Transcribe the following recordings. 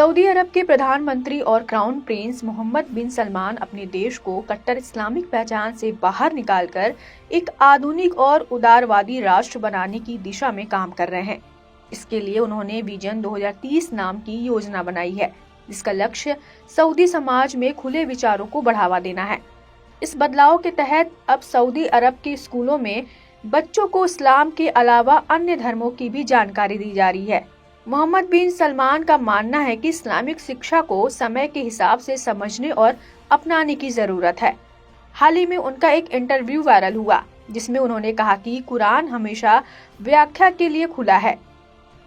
Saudi अरब के प्रधानमंत्री और क्राउन प्रिंस मोहम्मद बिन सलमान अपने देश को कट्टर इस्लामिक पहचान से बाहर निकालकर एक आधुनिक और उदारवादी राष्ट्र बनाने की दिशा में काम कर रहे हैं। इसके लिए उन्होंने विजन 2030 नाम की योजना बनाई है, जिसका लक्ष्य सऊदी समाज में खुले विचारों को बढ़ावा देना है। इस बदलाव के तहत अब सऊदी अरब के स्कूलों में बच्चों को इस्लाम के अलावा अन्य धर्मों की भी जानकारी दी जा रही है। मोहम्मद बिन सलमान का मानना है कि इस्लामिक शिक्षा को समय के हिसाब से समझने और अपनाने की जरूरत है। हाल ही में उनका एक इंटरव्यू वायरल हुआ, जिसमें उन्होंने कहा कि कुरान हमेशा व्याख्या के लिए खुला है।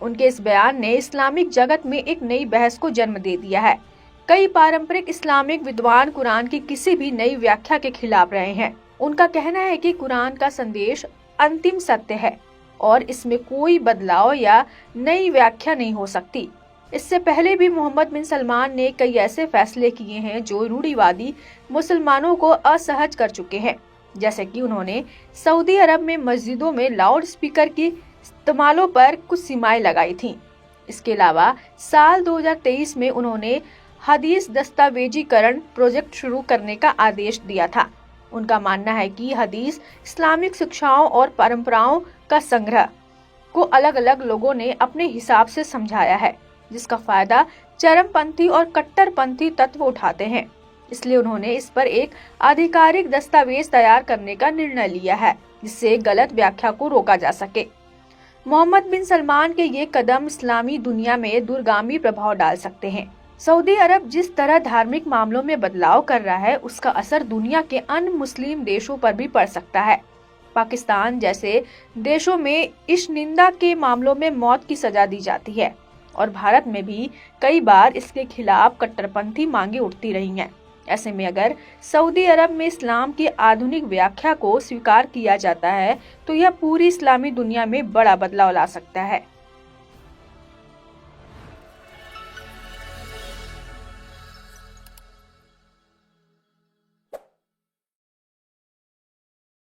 उनके इस बयान ने इस्लामिक जगत में एक नई बहस को जन्म दे दिया है। कई पारंपरिक इस्लामिक विद्वान कुरान की किसी भी नई व्याख्या के खिलाफ रहे हैं। उनका कहना है कि कुरान का संदेश अंतिम सत्य है और इसमें कोई बदलाव या नई व्याख्या नहीं हो सकती। इससे पहले भी मोहम्मद बिन सलमान ने कई ऐसे फैसले किए हैं जो रूढ़िवादी मुसलमानों को असहज कर चुके हैं, जैसे कि उन्होंने सऊदी अरब में मस्जिदों में लाउड स्पीकर की इस्तेमालों पर कुछ सीमाएं लगाई थीं। इसके अलावा साल 2023 में उन्होंने हदीस दस्तावेजीकरण प्रोजेक्ट शुरू करने का आदेश दिया था। उनका मानना है कि हदीस इस्लामिक शिक्षाओं और परंपराओं का संग्रह को अलग अलग लोगों ने अपने हिसाब से समझाया है, जिसका फायदा चरमपंथी और कट्टरपंथी तत्व उठाते हैं। इसलिए उन्होंने इस पर एक आधिकारिक दस्तावेज तैयार करने का निर्णय लिया है, जिससे गलत व्याख्या को रोका जा सके। मोहम्मद बिन सलमान के ये कदम इस्लामी दुनिया में दूरगामी प्रभाव डाल सकते हैं। सऊदी अरब जिस तरह धार्मिक मामलों में बदलाव कर रहा है, उसका असर दुनिया के अन्य मुस्लिम देशों पर भी पड़ सकता है। पाकिस्तान जैसे देशों में इस निंदा के मामलों में मौत की सजा दी जाती है और भारत में भी कई बार इसके खिलाफ कट्टरपंथी मांगे उठती रही हैं। ऐसे में अगर सऊदी अरब में इस्लाम की आधुनिक व्याख्या को स्वीकार किया जाता है, तो यह पूरी इस्लामी दुनिया में बड़ा बदलाव ला सकता है।